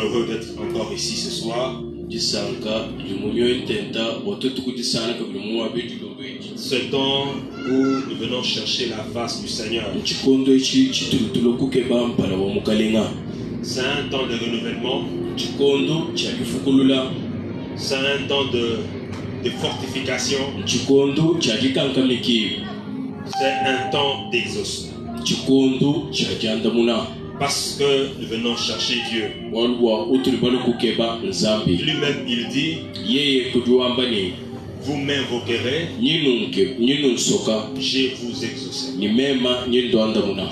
heureux d'être encore ici ce soir. Ce temps où nous venons chercher la face du Seigneur. C'est un temps de renouvellement. C'est un temps de fortification. C'est un temps d'exaucement. Parce que nous venons chercher Dieu. Lui-même, il dit, vous m'invoquerez, je vous exaucerai.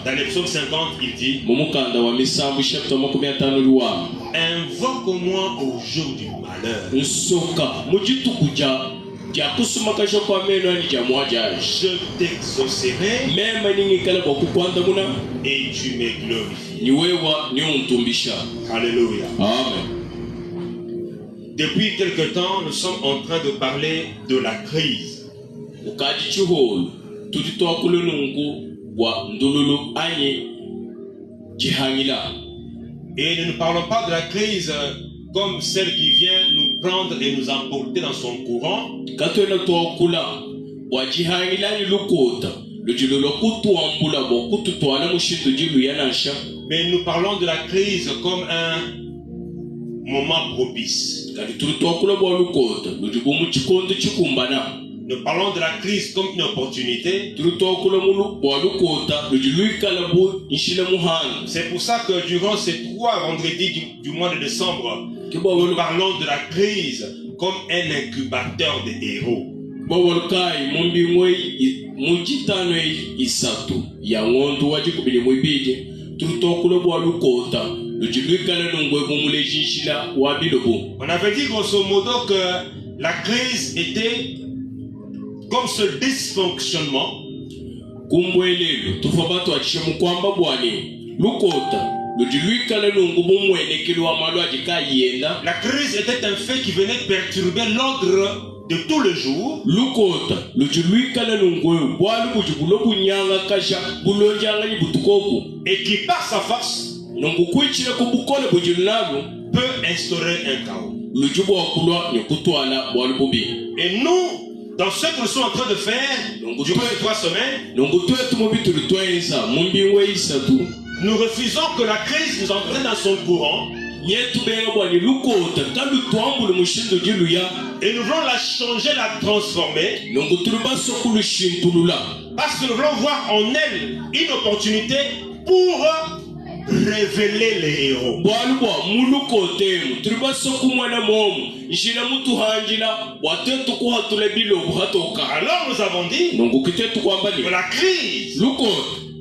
Dans le psaume 50, il dit, invoque-moi au jour du malheur. Je t'exaucerai et tu me glorifieras. Alléluia. Amen. Depuis quelque temps, nous sommes en train de parler de la crise. Et nous ne parlons pas de la crise comme celle qui vient nous prendre et nous emporter dans son courant. Mais nous parlons de la crise comme un moment propice. Nous parlons de la crise comme une opportunité. C'est pour ça que durant ces 3 vendredis du mois de décembre, nous parlons de la crise comme un incubateur de héros. On avait dit grosso modo que la crise était comme ce dysfonctionnement. La crise était un fait qui venait perturber l'ordre de tout le jour. Et qui par sa force peut instaurer un chaos. Et nous, dans ce que nous sommes en train de faire durant les 3 semaines, nous refusons que la crise nous entraîne dans son courant. Et nous voulons la changer, la transformer. Parce que nous voulons voir en elle une opportunité pour révéler les héros. Alors nous avons dit que la crise,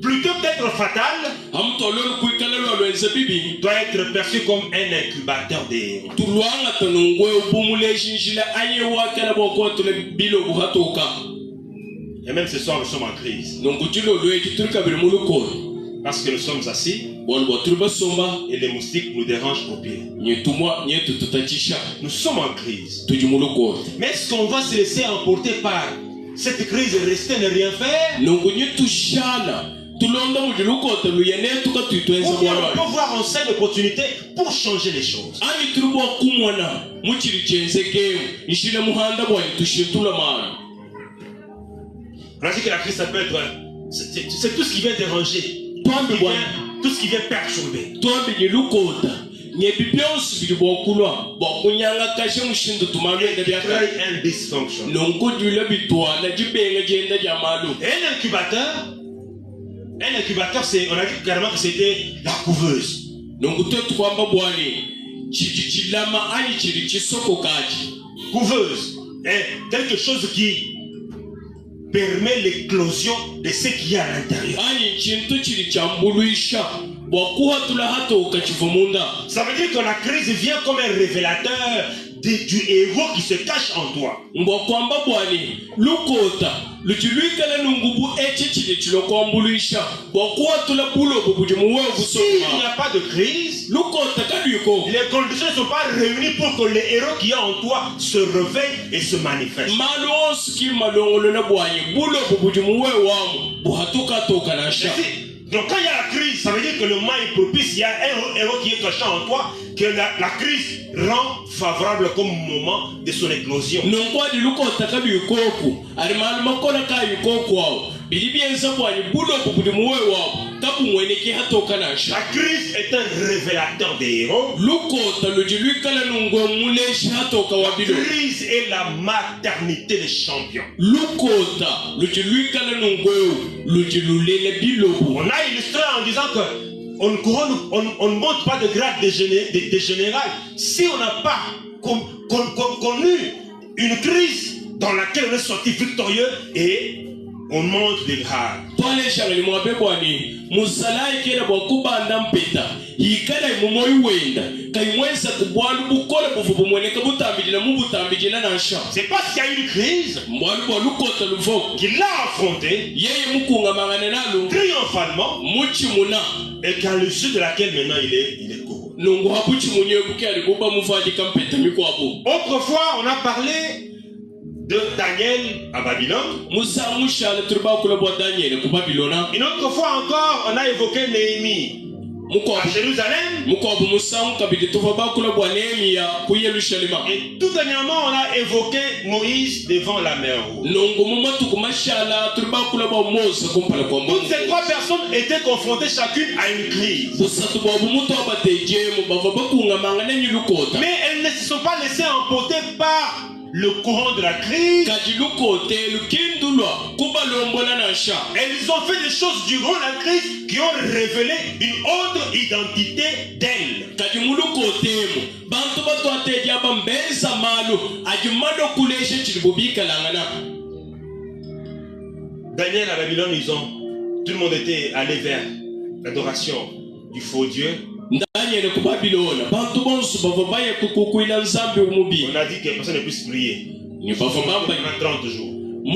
plutôt qu'être fatale, doit être perçue comme un incubateur des héros. Et même ce soir nous sommes en crise. Parce que nous sommes assis et les moustiques nous dérangent au pied. Nous sommes en crise. Mais est-ce qu'on va se laisser emporter par cette crise et rester ne rien faire? Ou bien on peut voir en scène l'opportunité pour changer les choses. On a dit que la crise, ça peut être... C'est tout ce qui vient déranger. Tout ce qui vient perturber. Un dysfonction. Et un incubateur, on a dit carrément que c'était la couveuse. Couveuse est quelque chose qui permet l'éclosion de ce qu'il y a à l'intérieur. Ça veut dire que la crise vient comme un révélateur du héros qui se cache en toi. Il n'y a pas de crise, les conditions ne sont pas réunies pour que le héros qui est en toi se réveille et se manifeste. Donc quand il y a la crise, ça veut dire que le mal est propice. Il y a un héros qui est caché en toi, que la crise rend favorable comme moment de son éclosion. La crise est un révélateur des héros. La crise est la maternité des champions. On a illustré en disant que on ne monte pas de grade de général si on n'a pas connu une crise dans laquelle on est sorti victorieux et on monte des grades. C'est parce qu'il y a eu une crise qu'il l'a affronté triomphalement et qu'à l'issue de laquelle maintenant il est couronné. Autrefois on a parlé de Daniel à Babylone. Une autre fois encore, on a évoqué Néhémie à Jérusalem. Et tout dernièrement, on a évoqué Moïse devant la mer Rouge. Toutes ces trois personnes étaient confrontées chacune à une crise. Mais elles ne se sont pas laissées emporter par le courant de la crise. Elles ont fait des choses durant la crise qui ont révélé une autre identité d'elles. Daniel à Babylone, tout le monde était allé vers l'adoration du faux Dieu. On a dit que personne ne puisse prier. 30 jours. Et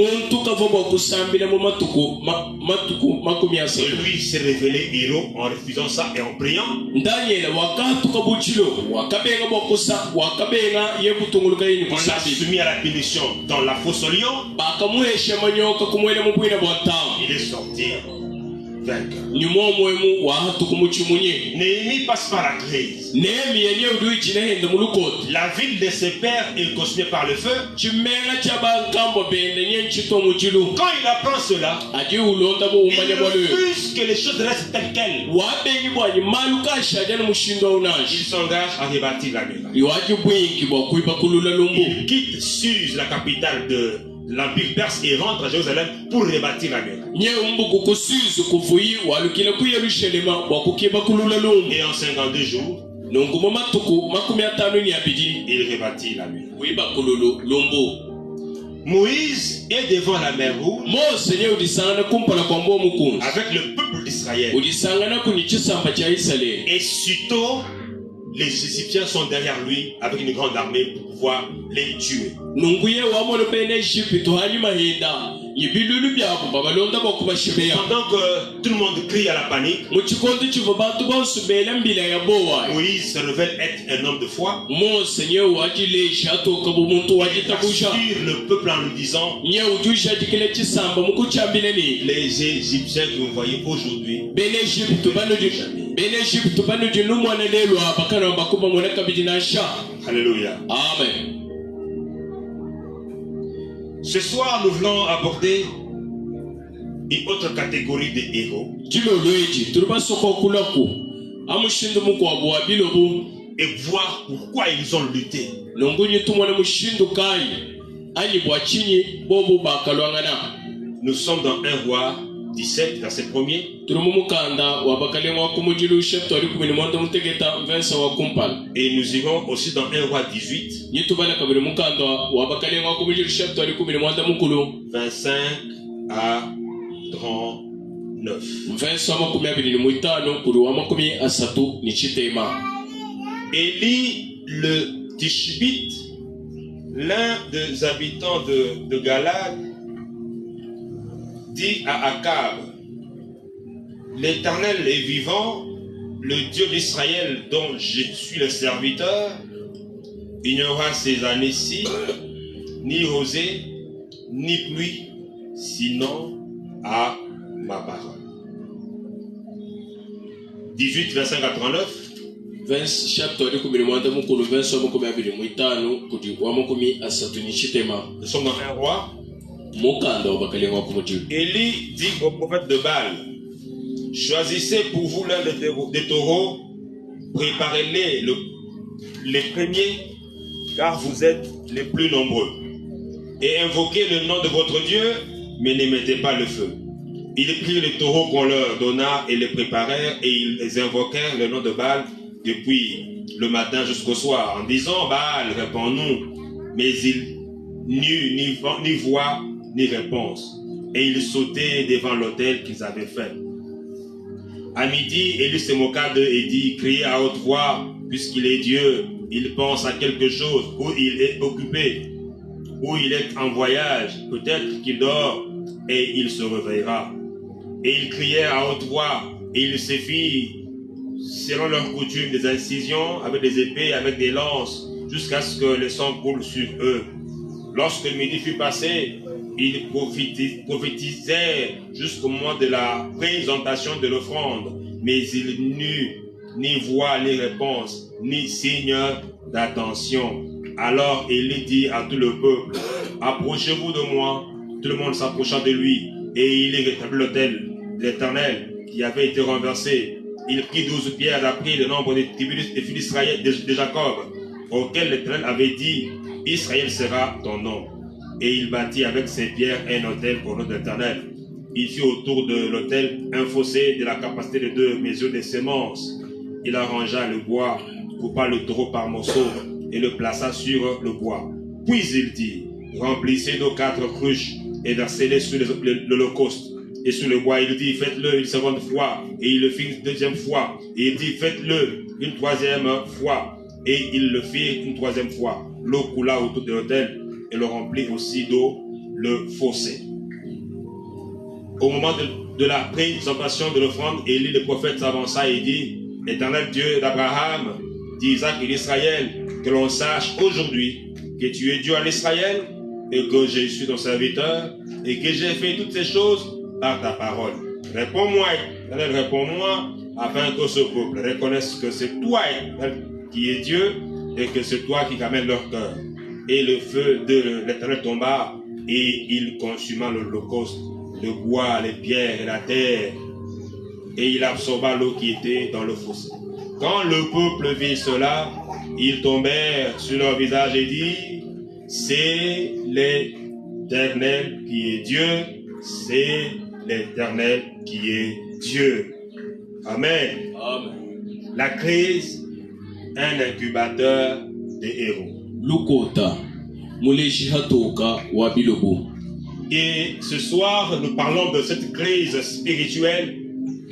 lui s'est révélé héros en refusant ça et en priant. On l'a soumis à la punition dans la fosse au lion. Il est sorti vainqueur. Néhémie passe par la crise. La ville de ses pères est consumée par le feu. Quand il apprend cela, il refuse que les choses restent telles quelles. Il s'engage à rebâtir la muraille. Il quitte Suse, la capitale de l'Empire perse, et rentre à Jérusalem pour rebâtir la muraille. Et en 52 jours, il rebâtit la muraille. Moïse est devant la mer Rouge avec le peuple d'Israël. Et sitôt, les Égyptiens sont derrière lui avec une grande armée pour pouvoir les tuer. Pendant que tout le monde crie à la panique, Moïse se révèle être un homme de foi. Il assure le peuple en lui disant: les Égyptiens que vous voyez aujourd'hui, alléluia. Amen. Ce soir, nous voulons aborder une autre catégorie de héros et voir pourquoi ils ont lutté. Nous sommes dans 1 Roi 17, verset 1er. Et nous irons aussi dans 1 Roi 18, 25 à 39. Élie le Tishbite, l'un des habitants de Galad, dit à Akab: l'Éternel est vivant, le Dieu d'Israël dont je suis le serviteur. Il n'y aura ces années-ci ni rosée ni pluie, sinon à ma parole. 18, verset 89. Nous sommes dans un roi. Élie dit au prophète de Baal, choisissez pour vous l'un des taureaux, préparez-les les premiers, car vous êtes les plus nombreux. Et invoquez le nom de votre Dieu, mais ne mettez pas le feu. Ils prirent les taureaux qu'on leur donna et les préparèrent, et ils invoquèrent le nom de Baal depuis le matin jusqu'au soir, en disant, Baal, réponds-nous. Mais il n'eut ni voix, ni réponse. Et ils sautaient devant l'autel qu'ils avaient fait. À midi, Élie se moqua d'eux et dit, criez à haute voix, puisqu'il est Dieu, il pense à quelque chose, ou il est occupé, ou il est en voyage, peut-être qu'il dort, et il se réveillera. Et ils crièrent à haute voix, et ils se firent, selon leur coutume, des incisions avec des épées, avec des lances, jusqu'à ce que le sang coule sur eux. Lorsque le midi fut passé, ils prophétisèrent jusqu'au moment de la présentation de l'offrande, mais il n'eut ni voix, ni réponse, ni signe d'attention. Alors Élie dit à tout le peuple, approchez-vous de moi. Tout le monde s'approcha de lui, et il rétablit l'autel de l'Éternel qui avait été renversé. Il prit 12 pierres d'après le nombre des tribus des fils d'Israël, de Jacob, auquel l'Éternel avait dit, Israël sera ton nom. Et il bâtit avec ces pierres un autel au nom de l'Éternel. Il fit autour de l'autel un fossé de la capacité de 2 mesures de semences. Il arrangea le bois, coupa le taureau par morceaux et le plaça sur le bois. Puis il dit, remplissez nos 4 cruches et versez-les sur l'holocauste. Et sur le bois, il dit, faites-le une seconde fois. Et il le fit une deuxième fois. Et il dit, faites-le une troisième fois. Et il le fit une troisième fois. L'eau coula autour de l'autel et le remplit aussi d'eau le fossé. Au moment de la présentation de l'offrande, Élie le prophète s'avança et dit, Éternel Dieu d'Abraham, d'Isaac et d'Israël, que l'on sache aujourd'hui que tu es Dieu en Israël et que je suis ton serviteur et que j'ai fait toutes ces choses par ta parole. Réponds-moi, Éternel, réponds-moi, afin que ce peuple reconnaisse que c'est toi, Éternel, qui est Dieu et que c'est toi qui amènes leur cœur. Et le feu de l'Éternel tomba et il consuma l'holocauste, le bois, les pierres et la terre. Et il absorba l'eau qui était dans le fossé. Quand le peuple vit cela, ils tombèrent sur leur visage et dirent, c'est l'Éternel qui est Dieu, c'est l'Éternel qui est Dieu. Amen. Amen. La crise, un incubateur des héros. Lukota, et ce soir, nous parlons de cette crise spirituelle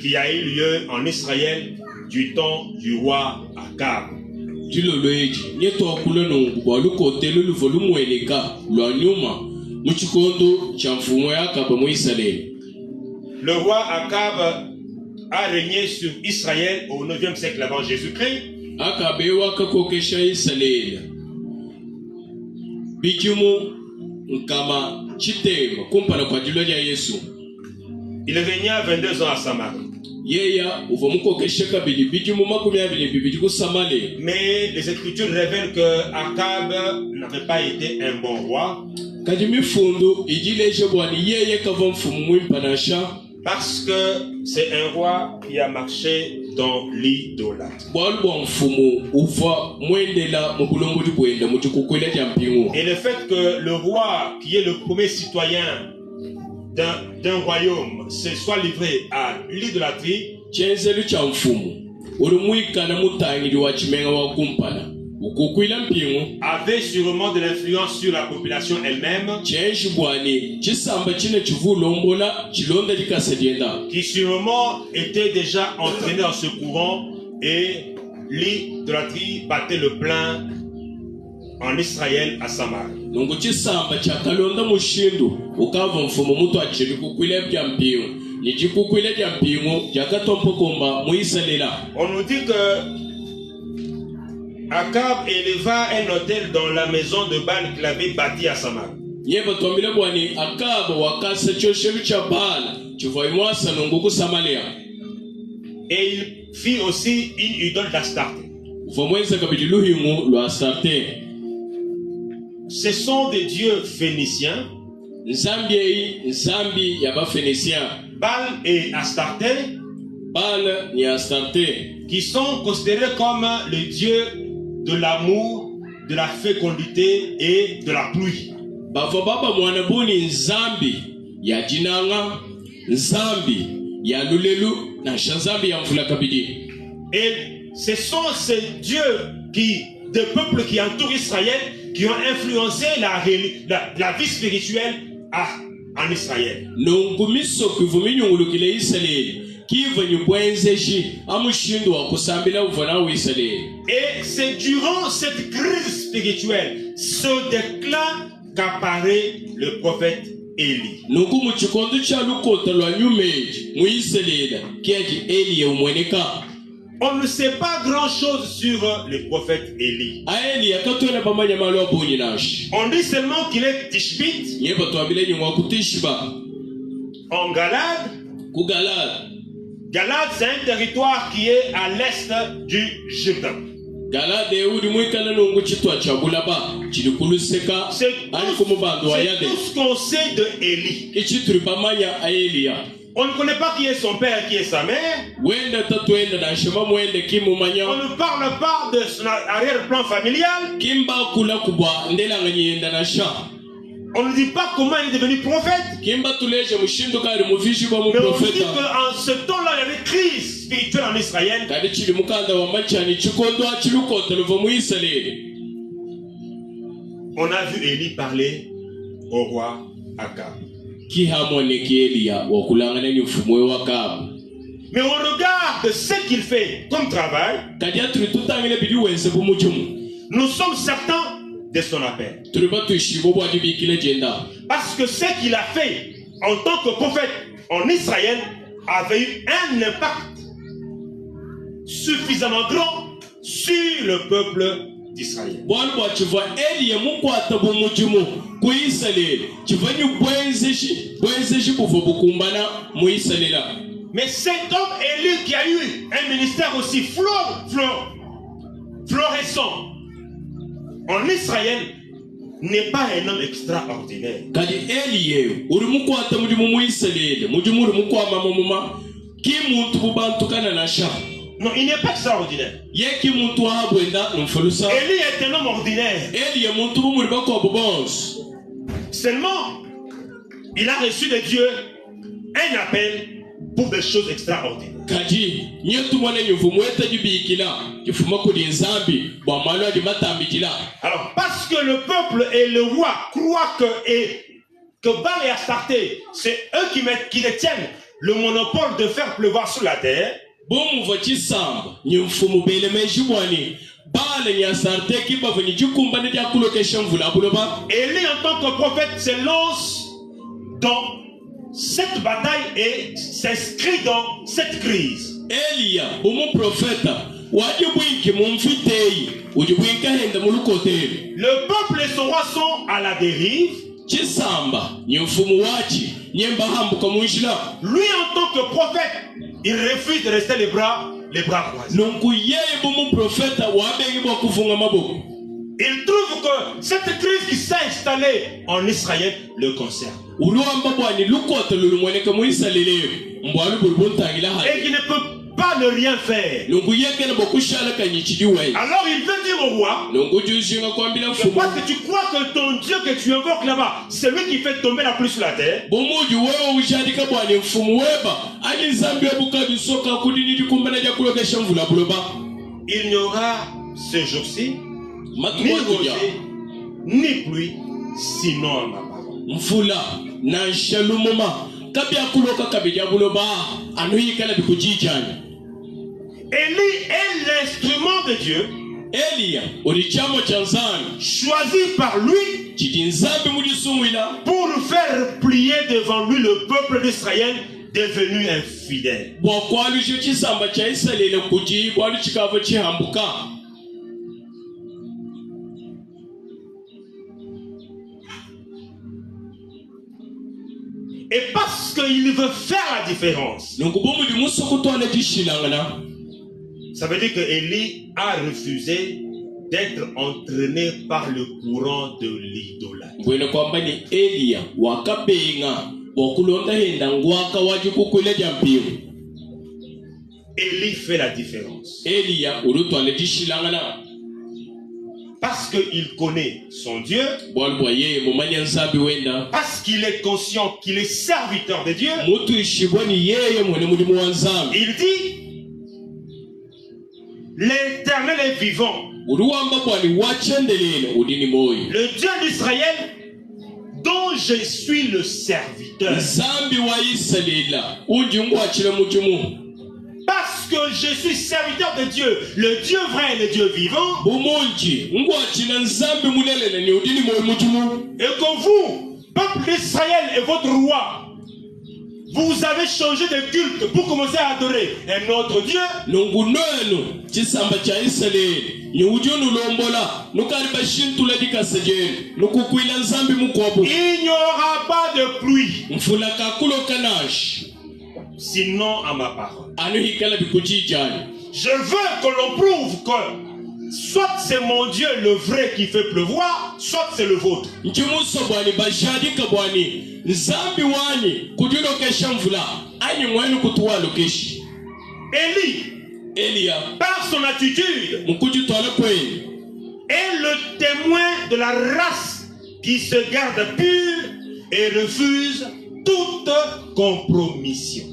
qui a eu lieu en Israël du temps du roi Akab. Le roi Akab a régné sur Israël au 9e siècle avant Jésus-Christ. Il régna 22 ans à Samarie. Mais les Écritures révèlent que Akab n'avait pas été un bon roi. Parce que c'est un roi qui a marché dans l'idolâtrie. Et le fait que le roi, qui est le premier citoyen d'un royaume, se soit livré à l'idolâtrie, avait sûrement de l'influence sur la population elle-même, qui sûrement était déjà entraîné dans ce courant, et l'idolâtrie battait le plein en Israël à Samarie. On nous dit que Akab éleva un autel dans la maison de Baal qu'il avait bâti à Samarie. Et il fit aussi une idole d'Astarté. Ce sont des dieux phéniciens. Baal et Astarté, qui sont considérés comme les dieux de l'amour, de la fécondité et de la pluie. Et ce sont ces dieux des peuples qui entourent Israël, qui ont influencé la vie spirituelle en Israël. Et c'est durant cette crise spirituelle, ce déclin, qu'apparaît le prophète Élie. On ne sait pas grand-chose sur le prophète Élie. On dit seulement qu'il est Tishbite en Galade. Galade, c'est un territoire qui est à l'est du Jourdain. C'est tout ce qu'on sait de Élie. On ne connaît pas qui est son père, qui est sa mère. On ne parle pas de son arrière-plan familial. On ne dit pas comment il est devenu prophète. Mais on dit qu'en ce temps-là, il y avait une crise spirituelle en Israël. On a vu Élie parler au roi Akab. Mais au regard de ce qu'il fait comme travail, nous sommes certains de son appel. Parce que ce qu'il a fait en tant que prophète en Israël avait eu un impact suffisamment grand sur le peuple d'Israël. Mais cet homme élu qui a eu un ministère aussi florissant en Israël n'est pas un homme extraordinaire. Non, il n'est pas extraordinaire. Élie est un homme ordinaire. Seulement, il a reçu de Dieu un appel pour des choses extraordinaires. Alors, parce que le peuple et le roi croient que Baal et Astarté, c'est eux qui détiennent le monopole de faire pleuvoir sur la terre, Élie, en tant que prophète, se lance dans cette bataille et s'inscrit dans cette crise. Le peuple et son roi sont à la dérive. Lui, en tant que prophète, il refuse de rester les bras croisés. Il trouve que cette crise qui s'est installée en Israël le concerne. Et qu'il ne peut pas ne rien faire. Alors il veut dire au roi, parce que tu crois que ton Dieu que tu invoques là-bas, c'est lui qui fait tomber la pluie sur la terre. Il n'y aura ce jour-ci ni rosée, ni pluie, sinon en ma parole. Élie est l'instrument de Dieu, choisi par lui pour faire plier devant lui le peuple d'Israël devenu infidèle. Et parce qu'il veut faire la différence, Ça veut dire que Élie a refusé d'être entraîné par le courant de l'idolâtrie. Élie fait la différence. Parce qu'il connaît son Dieu, parce qu'il est conscient qu'il est serviteur de Dieu, il dit, l'Éternel est vivant. Le Dieu d'Israël, dont je suis le serviteur. Parce que je suis serviteur de Dieu, le Dieu vrai et le Dieu vivant. Et que vous, peuple d'Israël et votre roi, vous avez changé de culte pour commencer à adorer un autre Dieu. Il n'y aura pas de pluie, sinon à ma parole. Je veux que l'on prouve que soit c'est mon Dieu le vrai qui fait pleuvoir, soit c'est le vôtre. Élie, par son attitude, est le témoin de la race qui se garde pure et refuse toute compromission.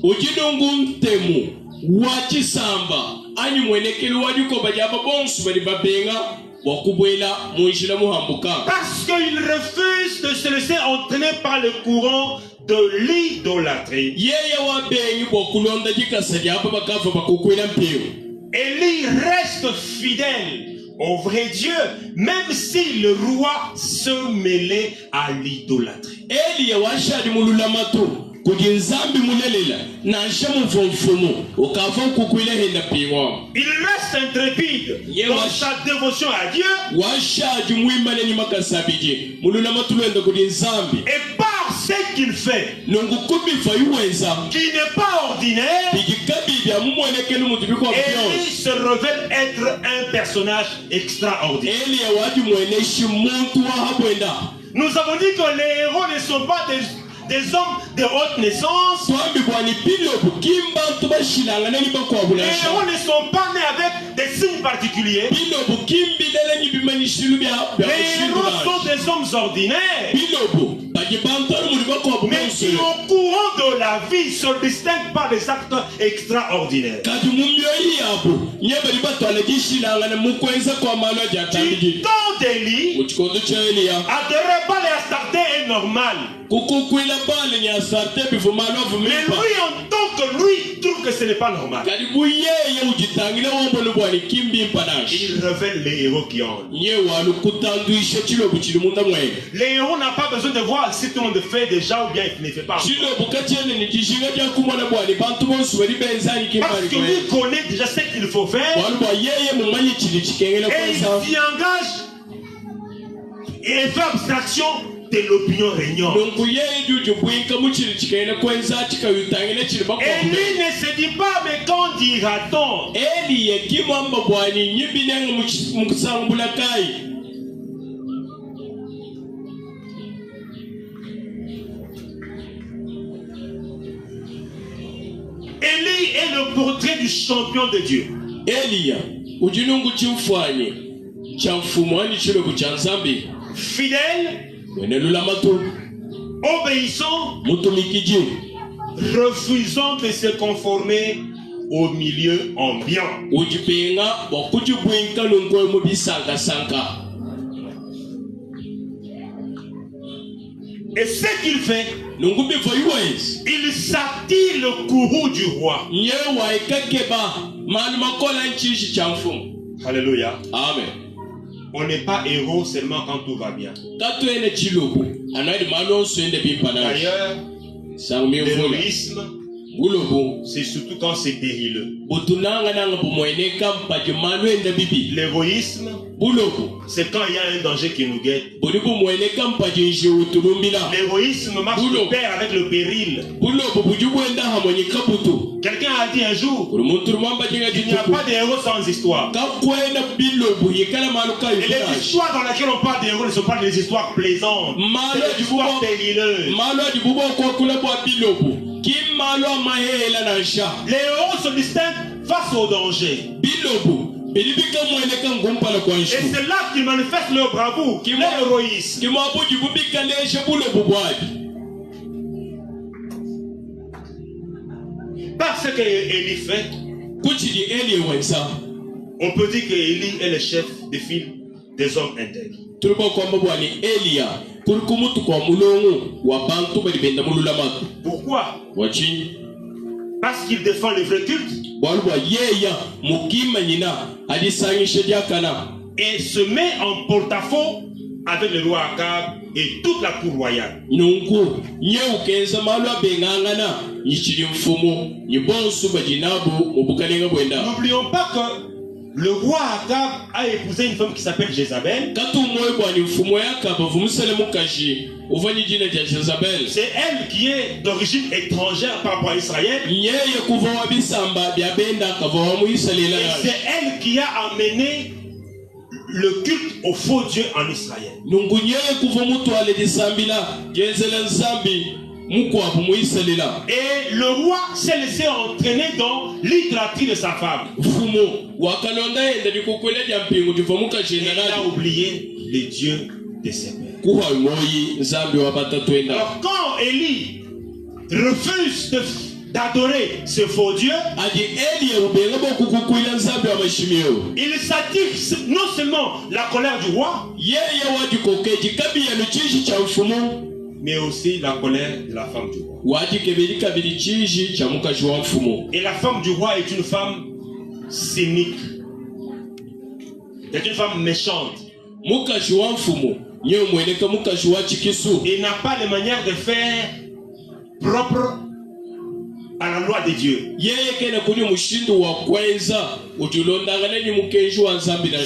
Parce qu'il refuse de se laisser entraîner par le courant de l'idolâtrie. Élie reste fidèle au vrai Dieu, même si le roi se mêlait à l'idolâtrie. Il reste intrépide dans sa dévotion à Dieu. Et par ce qu'il fait, qui n'est pas ordinaire, Élie se révèle être un personnage extraordinaire. Nous avons dit que les héros ne sont pas des hommes de haute naissance. Les héros ne sont pas nés avec des signes particuliers. Les héros sont des hommes ordinaires, mais qui au courant de la vie se distinguent par des actes extraordinaires. Du temps d'Élie, adorer Baal et Astarté est normal. Mais lui, en tant que lui, trouve que ce n'est pas normal. Il révèle les héros qui ont. Les héros n'ont pas besoin de voir si tout le monde fait déjà ou bien il ne fait pas. Parce que lui connaît déjà ce qu'il faut faire. Et il s'y engage et fait abstraction de l'opinion régnante. Et lui ne se dit pas, mais quand dira-t-on? Élie est le portrait du champion de Dieu. Fidèle, obéissant, refusant de se conformer au milieu ambiant. Et ce qu'il fait, il s'attire le courroux du roi. Alléluia. Amen. On n'est pas héros seulement quand tout va bien. D'ailleurs, l'héroïsme c'est surtout quand c'est périlleux. L'égoïsme, c'est quand il y a un danger qui nous guette. L'égoïsme marche de pair avec le péril. Quelqu'un a dit un jour, il n'y a pas de héros sans histoire. Et les histoires dans lesquelles on parle des héros ne sont pas des histoires plaisantes, c'est des histoires périlleuses. Les héros se distinguent face au danger. Et c'est là qu'ils manifestent leur bravoure, leur héroïsme. Parce que Élie fait, on peut dire que Élie est le chef des fils des hommes intègres. Pourquoi? Parce qu'il défend le vrai culte et se met en porte-à-faux avec le roi Akab et toute la cour royale. N'oublions pas que le roi Akab a épousé une femme qui s'appelle Jézabel. C'est elle qui est d'origine étrangère par rapport à Israël. Et c'est elle qui a amené le culte au faux Dieu en Israël. Et le roi s'est laissé entraîner dans l'idolâtrie de sa femme. Il a oublié les dieux de ses pères. Alors quand Élie refuse d'adorer ce faux Dieu, il s'attire non seulement la colère du roi, mais aussi la colère de la femme du roi. Et la femme du roi est une femme cynique. C'est une femme méchante. Il n'a pas de manière de faire propre à la loi de Dieu.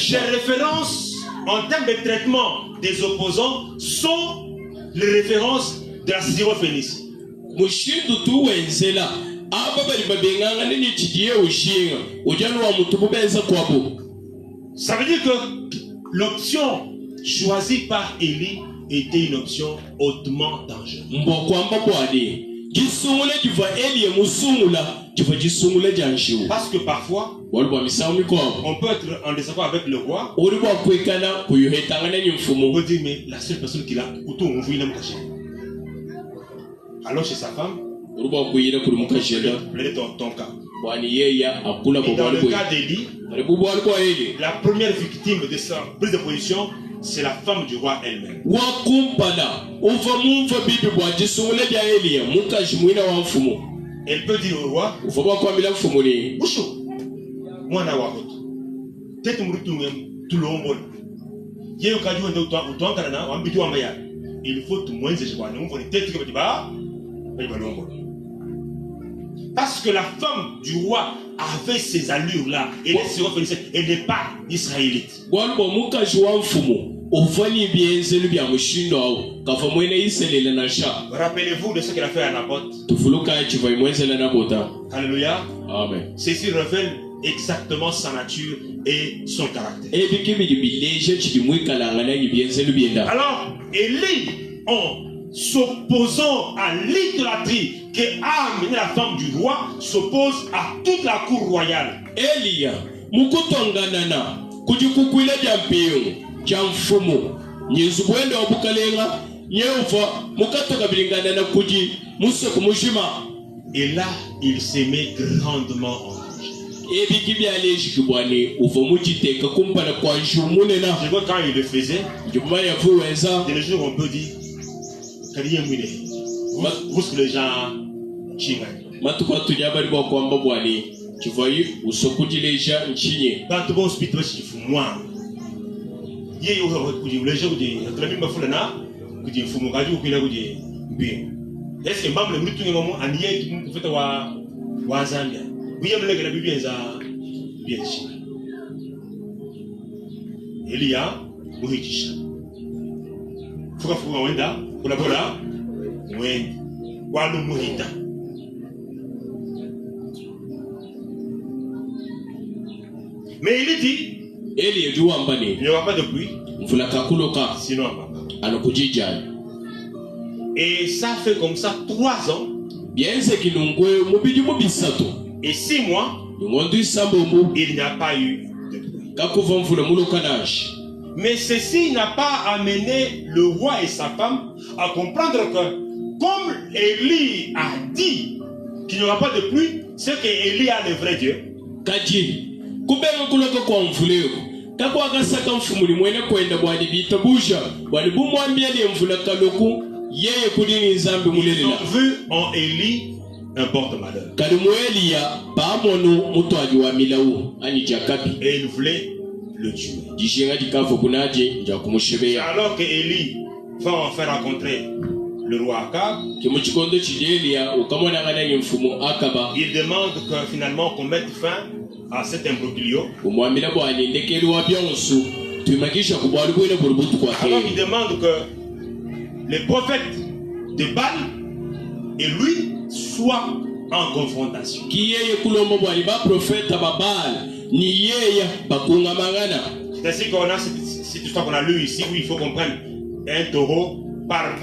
Ces références en termes de traitement des opposants sont les références de la syrophénicie. Ça veut dire que l'option choisie par Élie était une option hautement dangereuse. Parce que parfois, on peut être en désaccord avec le roi. On peut dire, mais la seule personne qui l'a alors chez sa femme, plaider ton cas. Et dans le cas d'Élie, la première victime de sa prise de position, c'est la femme du roi elle-même. Elle peut dire au roi, il faut tout moins parce que la femme du roi avait ces allures-là. Et elle n'est pas israélite. Rappelez-vous de ce qu'elle a fait à Naboth. Alléluia. Amen. Ceci révèle exactement sa nature et son caractère. Alors, Élie, en s'opposant à l'idolâtrie qui a amené la femme du roi, s'oppose à toute la cour royale. Elia, mukutonganana, kujikukwila jampiyo, jamfumo, nyezubwende wabukalenga, nyeufa, mukatoka bilingana kuji, musoku mushima. Et là, il s'aimait grandement en danger. Je vois quand il le faisait, de nos jours on peut dire, vous les gens tu voyais où se coutit les gens chignés. Quand tu vas au hospital, tu fous moi. Les gens est-ce que même le minute où on a nié qui nous fait Wazambia. Oui, il y a bien sûr. Elia, Muhichisha. Fuka wenda, kulabola, wenda. Walu Muhita. Mais il dit, Eli ejuwa mbani. Il n'y aura pas de pluie. Mfulaka kuloka. Sinon, papa. Anokujijani. Et ça fait comme ça 3 ans. Bienze kinungwe mubidi mubisato. Et 6 mois. Ngondu sambomu. Il n'y a pas eu de pluie. Kakuva mfula mulokanashi. Mais ceci n'a pas amené le roi et sa femme à comprendre que, comme Élie a dit qu'il n'y aura pas de pluie, c'est qu'Élie a le vrai Dieu. Kaji. Kubenga kuloka kwa mfuleo. Kako akasaka mfumuli mwene kwenda bwani bitabusha. Bwani bumwambia ni mfula kaloku. Yeye kudini nzambi mulelela. Ils ont vu en Élie un porte-malheur. Kalimuelia pamono mutwaji wa milau ani jakapi. Et il voulait le tuer. Jishinga dikafo kunaje nja kumushebea. Alors que Élie va en faire rencontrer le roi Akab, Kimuchikondo chidelia ukamona ngana mfumo Akaba. Il demande que finalement qu'on mette fin à cet imbroglio. Umwambila bwani ndekeli wa byonsu tuimakisha kubwali kwene burubutu kwa Alors kee. il demande que les prophètes de Baal et lui soient en confrontation. Kiyeye kulombo bwali ba profeta babala ni yeye bakunga mangana. C'est ainsi qu'on a cette histoire qu'on a lue ici où il faut qu'on prenne un taureau par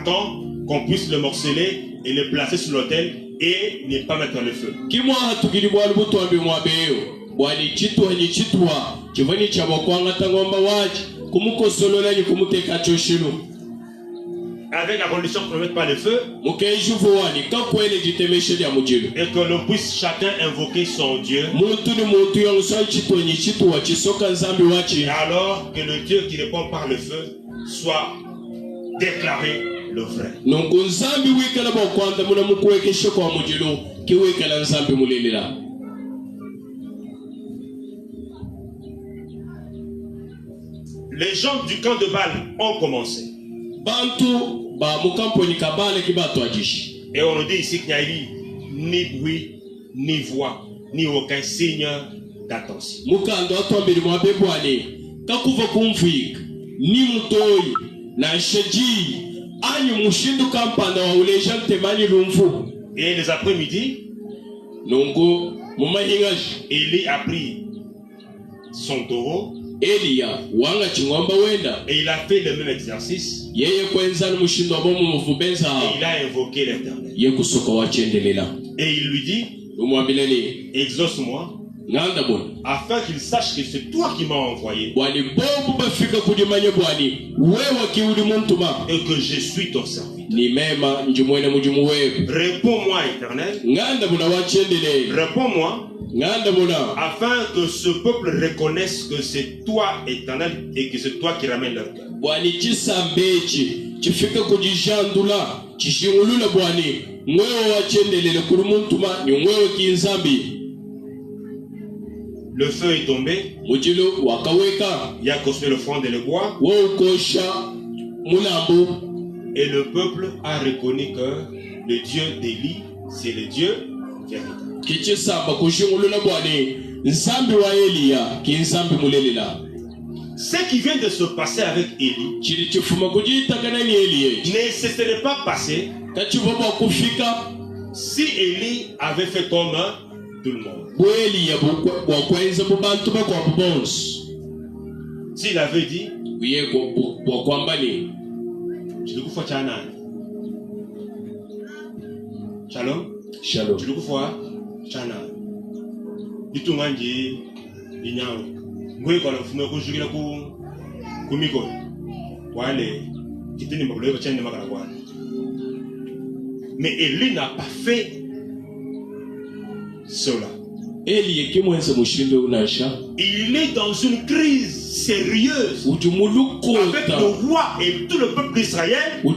temps, qu'on puisse le morceler et le placer sur l'autel et ne pas mettre le feu. Kimwa hatukili bwali butombe mwabeyo bwali chitwa ni chitwa chivani cha bakwanga tangomba waji kumukosolola ni kumuteka choshilo. Avec la condition qu'on ne mette pas le feu et que l'on puisse chacun invoquer son Dieu. Et alors que le Dieu qui répond par le feu soit déclaré le vrai. Les gens du camp de Baal ont commencé. Et on nous dit ici qu'il n'y a eu ni bruit, ni voix, ni aucun signe d'attention. Et les après-midi, Élie a pris son taureau. Et il a fait le même exercice. Et il a invoqué l'Éternel. Et il lui dit, exauce-moi, afin qu'il sache que c'est toi qui m'as envoyé et que je suis ton serviteur. Réponds-moi, Éternel. Réponds-moi. Afin que ce peuple reconnaisse que c'est toi, Éternel, et que c'est toi qui ramènes leur cœur. Le feu est tombé. Il a consumé le front et le bois. Et le peuple a reconnu que le Dieu d'Élie, c'est le Dieu véritable. Ce qui vient de se passer avec Élie ne se serait pas passé si Élie avait fait comme tout le monde. S'il avait dit, Shalom. Shalom. Tu le vois, Chana. Du tout mangé, l'inyan. Moi, quand on fume, on joue la kumiko. Wale, qui tenait ma gloire, tiens de ma gloire. Mais Élie n'a pas fait cela. Il est dans une crise sérieuse avec le roi et tout le peuple d'Israël. La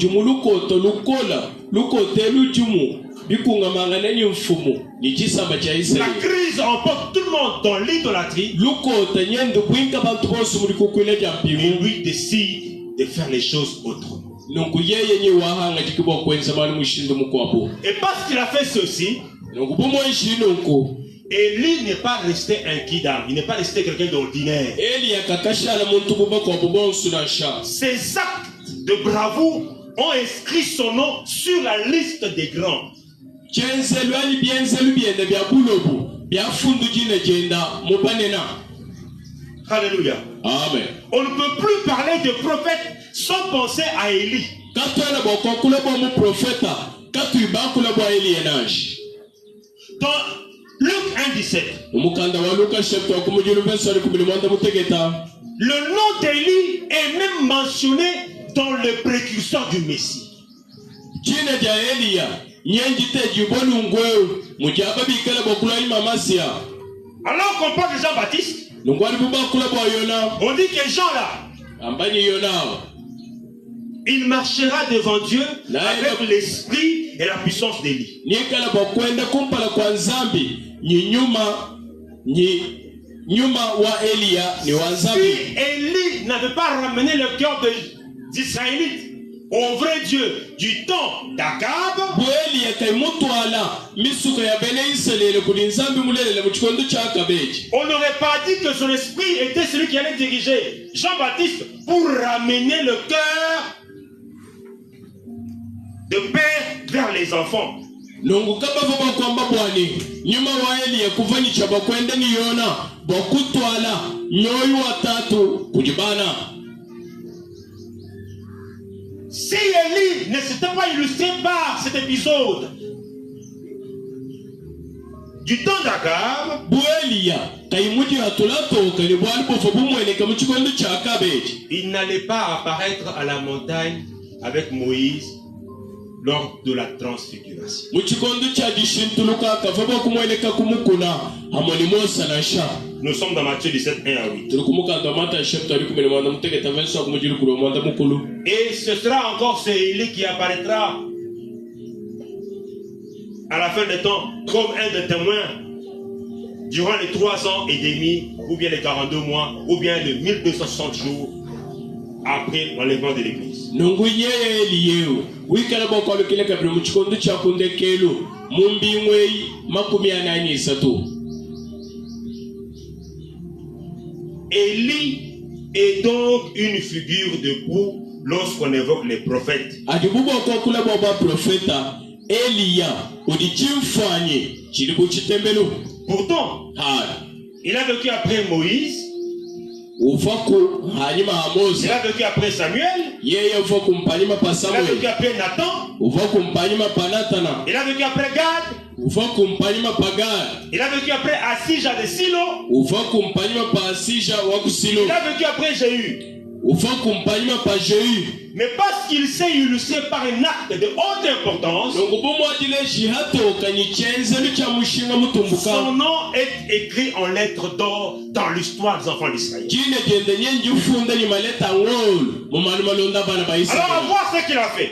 crise emporte tout le monde dans l'idolâtrie. Et lui décide de faire les choses autrement. Et parce qu'il a fait ceci, Élie n'est pas resté un kidam, il n'est pas resté quelqu'un d'ordinaire. Ses actes de bravoure ont inscrit son nom sur la liste des grands. Alléluia. Amen. On ne peut plus parler de prophète sans penser à Élie. Dans Luc 1,17, le nom d'Élie est même mentionné dans le précurseur du Messie. Alors qu'on parle de Jean-Baptiste, on dit que Jean là, il marchera devant Dieu avec l'esprit et la puissance d'Élie. Si Élie n'avait pas ramené le cœur des Israélites au vrai Dieu du temps d'Akab, on n'aurait pas dit que son esprit était celui qui allait diriger Jean-Baptiste pour ramener le cœur de père vers les enfants. Si Élie ne s'était pas illustré par cet épisode du temps d'Akab, il n'allait pas apparaître à la montagne avec Moïse lors de la transfiguration. Nous sommes dans Matthieu 17, 1 à 8. Et ce sera encore ce Élie qui apparaîtra à la fin des temps comme un des témoins durant les 3 ans et demi, ou bien les 42 mois, ou bien les 1260 jours après l'enlèvement de l'église. Élie est donc une figure de proue lorsqu'on évoque les prophètes. Pourtant, il a vécu après Moïse. Il a vécu après Samuel. Il a vécu après Nathan. Il a vécu après Gad. Il a vécu après Asija de Silo. Il a vécu après Jéhu. Mais parce qu'il s'est illustré par un acte de haute importance, son nom est écrit en lettres d'or dans l'histoire des enfants d'Israël. Alors on voit ce qu'il a fait.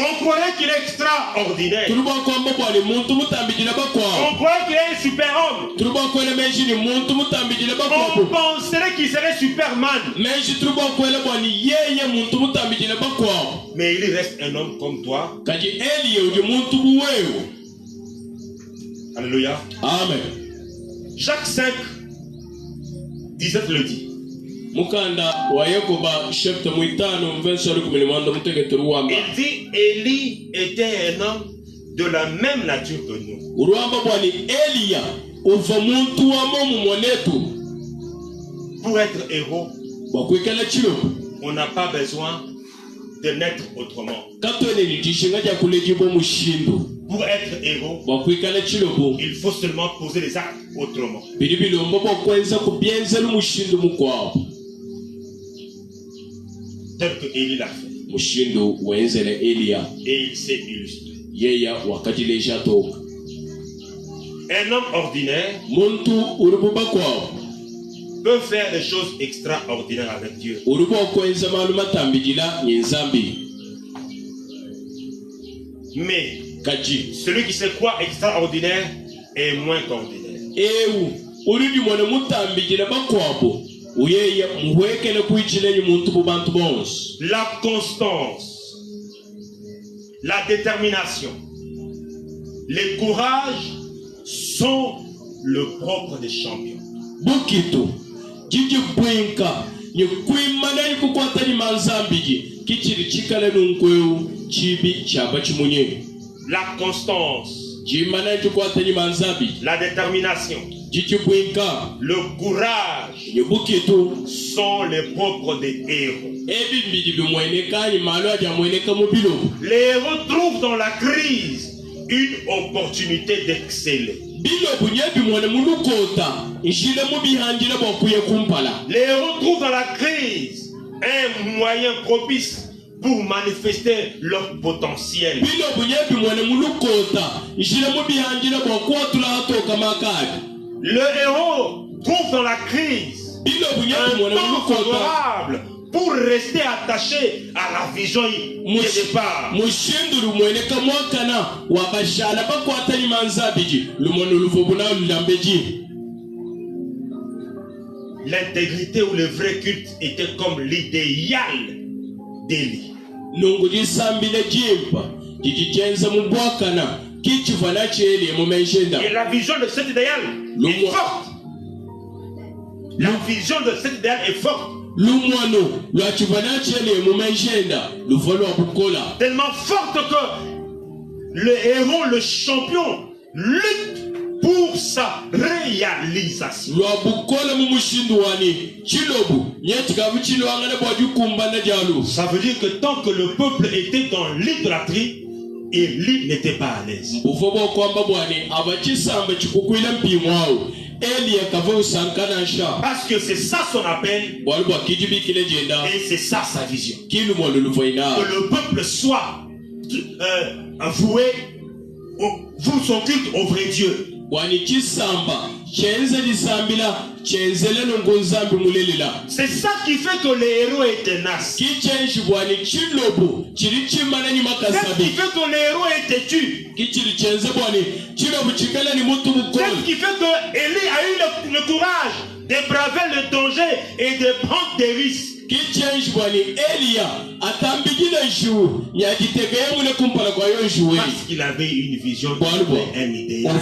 On croirait qu'il est extraordinaire. On croirait qu'il est un super-homme. On penserait qu'il serait Superman. Mais il reste un homme comme toi. Alléluia. Amen. Jacques 5, 17 le dit. Il dit, Élie était un homme de la même nature que nous. Pour être héros, on n'a pas besoin de naître autrement. Pour être héros, il faut seulement poser les actes autrement. Tel que Élie l'a fait. Et il s'est illustré. Un homme ordinaire peut faire des choses extraordinaires avec Dieu. Mais celui qui sait quoi extraordinaire est moins qu'ordinaire. La constance, la détermination, Les courages sont le propre des champions. Bukitu jiji bwenka ni kwimana ikukwata ni manzambiji kichiri chikala nunkweu chibi chaba chimunye. La constance, jimana ikukwata ni manzambi, la détermination, jiji bwenka, le courage ni bukitu sont les propres des héros. ebi mbidi bimweneka ni malo aja mweneka mubilo. Les héros trouvent dans la crise une opportunité d'exceller. Bilo bunyebi mwane mulukota njile mubihanjira bwakuye kumpala. Les héros trouvent dans la crise un moyen propice pour manifester leur potentiel. Bilo bunyebi mwane mulukota njile mubihanjira bwakuwa tulatoka makadi. Le héros trouve dans la crise Bilo bunyebi un mwane temps mulukota favorable pour rester attaché à la vision de départ. Mushinduru mweneka mwakana wabashala bakwata ni manzabiji lumono luvobuna lulambeji. L'intégrité ou le vrai culte était comme l'idéal d'Élie. Nunguji sambile jimpa jijichenza mubwakana kichivana cheli mumeshenda. Et la vision de cet idéal est forte. La vision de cet idéal est forte. Lumwano lwachivana cheli mumeshenda luvolo bukola. Tellement forte que le héros, le champion, lutte pour sa réalisation. Ça veut dire que tant que le peuple était dans l'idolâtrie, Élie n'était pas à l'aise. Parce que c'est ça son appel et c'est ça sa vision. Que le peuple soit voué son culte au vrai Dieu. C'est ça qui fait que les héros est tenace. C'est ce qui fait que les héros est têtu. C'est ce qui fait que Élie a eu le courage de braver le danger et de prendre des risques. Parce qu'il avait une vision, un idéal.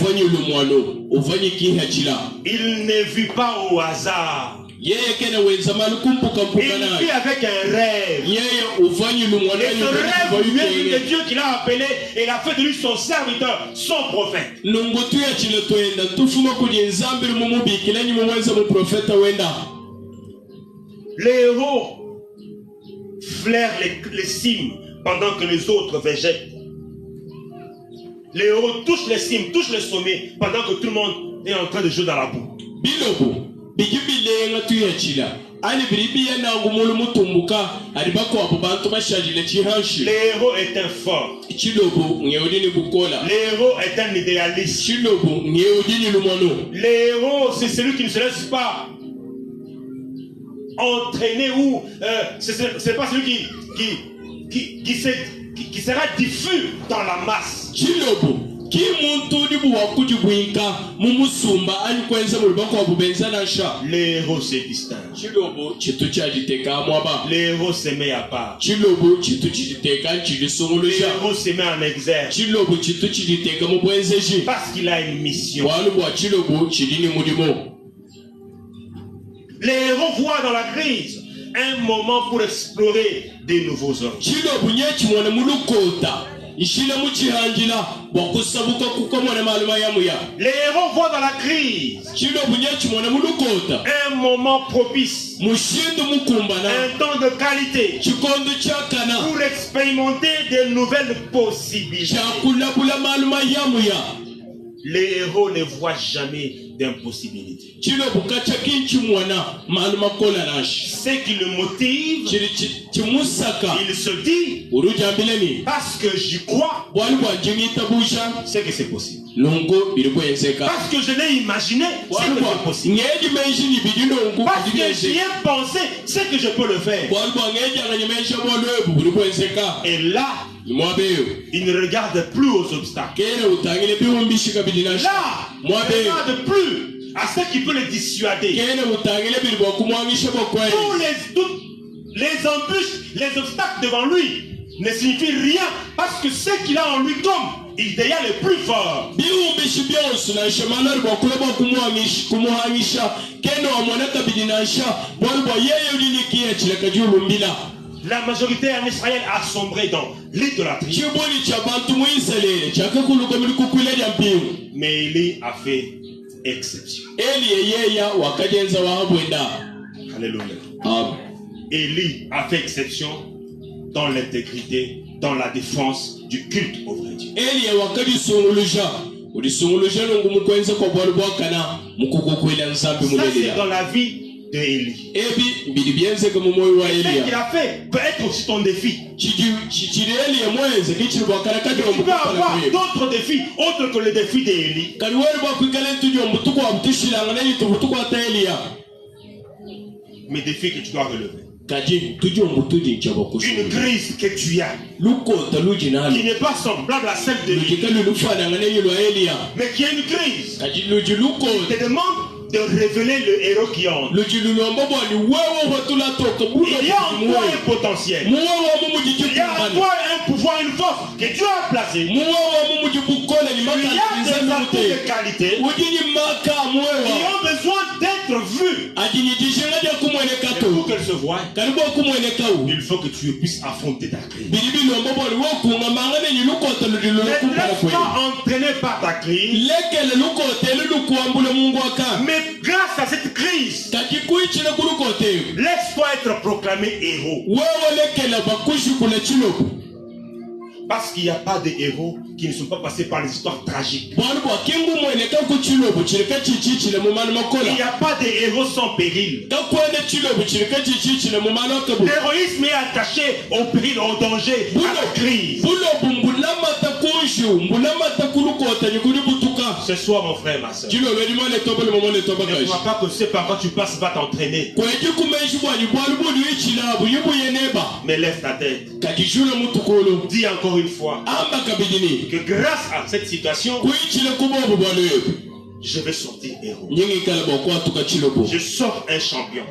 Il ne vit pas au hasard. Il vit avec un rêve. Et ce rêve vient de Dieu qui l'a appelé et il a fait de lui son serviteur, son prophète. Les héros flairent les cimes pendant que les autres végètent. Les héros touchent les cimes, touchent les sommets pendant que tout le monde est en train de jouer dans la boue. Les héros est un fort. Les héros est un idéaliste. Les héros, c'est celui qui ne se laisse pas entraîner ou c'est pas celui qui sera diffus dans la masse. Les héros se distinguent. Les héros se mettent à part. Les héros se mettent en exergue. Parce qu'il a une mission. Les héros voient dans la crise un moment pour explorer des nouveaux hommes. Les héros voient dans la crise un moment propice, un temps de qualité pour expérimenter de nouvelles possibilités. Les héros ne voient jamais d'impossibilité. Ce qui le motive, il se dit, parce que j'y crois, c'est que c'est possible. Parce que je l'ai imaginé, c'est que c'est possible. Parce que j'y ai pensé, c'est que je peux le faire. Et là, il ne regarde plus aux obstacles. Là, il ne regarde plus à ce qui peut les dissuader. Tous les embûches, les obstacles devant lui ne signifient rien parce que ce qu'il a en lui comme idéal est plus fort. La majorité en Israël a sombré dans l'idolâtrie. Mais Élie a fait exception. Alléluia. Élie a fait exception dans l'intégrité, dans la défense du culte au vrai Dieu. Ça, c'est dans la vie d'Élie. Ce qu'il a fait peut être aussi ton défi. Tu peux avoir d'autres défis autres que le défi d'Élie. Mais défis que tu dois relever. Une crise que tu as, qui n'est pas semblable à celle de Élie, mais qui est une crise, te demande de révéler le héros qui entre. Il y a en toi un potentiel. Il y a en toi un pouvoir, une force que Dieu a placé. Il y a des atouts de qualité qui ont besoin d'être vus. Et pour qu'elles se voient, il faut que tu puisses affronter ta crise. Ne te laisse pas entraîner par ta crise. Mais grâce à cette crise, laisse-toi être proclamé héros. Parce qu'il n'y a pas de héros qui ne sont pas passés par les histoires tragiques. Il n'y a pas de héros sans péril. L'héroïsme est attaché au péril, au danger, à la crise. Ce soir, mon frère, ma soeur, ne crois pas que ce par quoi tu passes va t'entraîner. Mais lève ta tête. Dis encore une fois que grâce à cette situation, je vais sortir héros. Je sors un champion.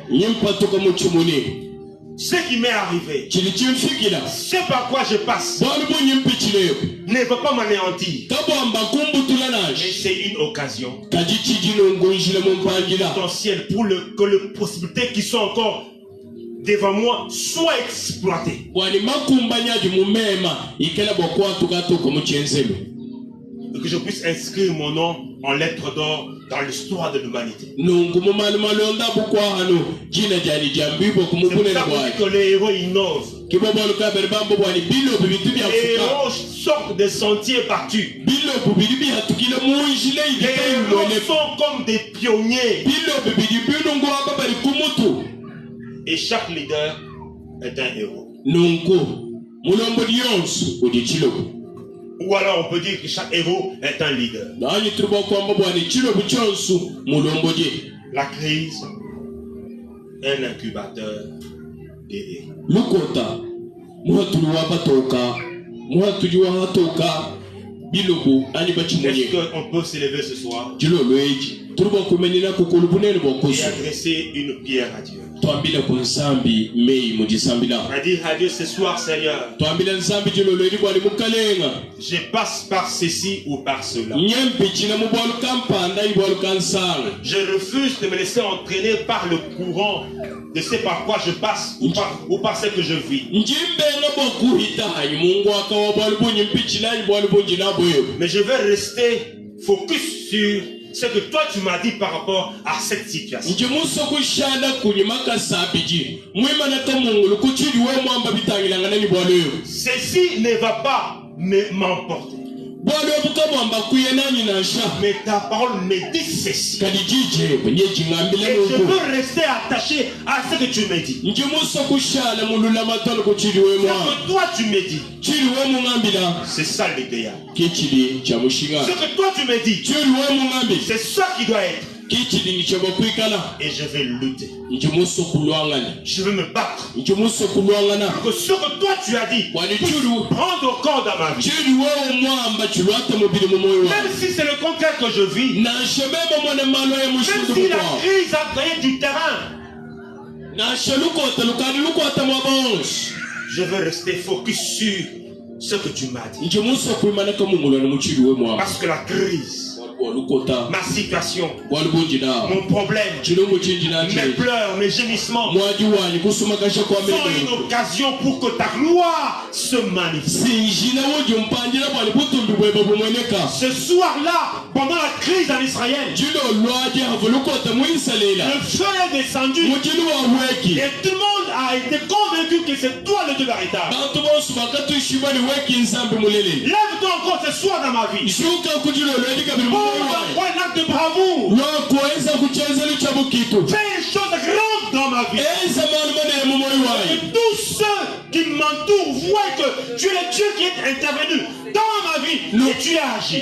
Ce qui m'est arrivé, ce par quoi je passe, ne va pas m'anéantir. Mais c'est une occasion potentielle pour que les possibilités qui sont encore devant moi soient exploitées. Et que je puisse inscrire mon nom en lettres d'or dans l'histoire de l'humanité. C'est pour ça que les héros innovent. Les héros sortent des sentiers battus. Les héros sont comme des pionniers. Et chaque leader est un héros. Ou alors on peut dire que chaque héros est un leader. La crise est un incubateur des héros. Est-ce qu'on peut s'élever ce soir et adresser une pierre à Dieu? On va dire à Dieu ce soir, Seigneur, je passe par ceci ou par cela. Je refuse de me laisser entraîner par le courant de ce par quoi je passe ou par ce que je vis. Mais je vais rester focus sur ce que toi tu m'as dit par rapport à cette situation. Ceci ne va pas m'emporter. Mais ta parole me dit ceci. Et je veux rester attaché à ce que tu me dis. Ce que toi tu me dis, c'est ça l'idéal. Ce que toi tu me dis, c'est ça qui doit être. Et je vais lutter. Je vais me battre. Que ce que toi tu as dit puisse prendre corps dans ma vie. Même si c'est le contraire que je vis. Même si la crise a gagné du terrain. Je vais rester focus sur ce que tu m'as dit. Parce que la crise, ma situation, mon problème, mes pleurs, mes gémissements sont une occasion pour que ta gloire se manifeste. Ce soir-là, pendant la crise en Israël, le feu est descendu et tout le monde a été convaincu que c'est toi le Dieu véritable. Lève-toi encore ce soir dans ma vie. Pour un acte de bravoure. Fais une chose grande dans ma vie. Et tous ceux qui m'entourent voient que tu es le Dieu qui est intervenu dans ma vie et tu as agi.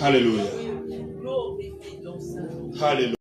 Alléluia. Alléluia.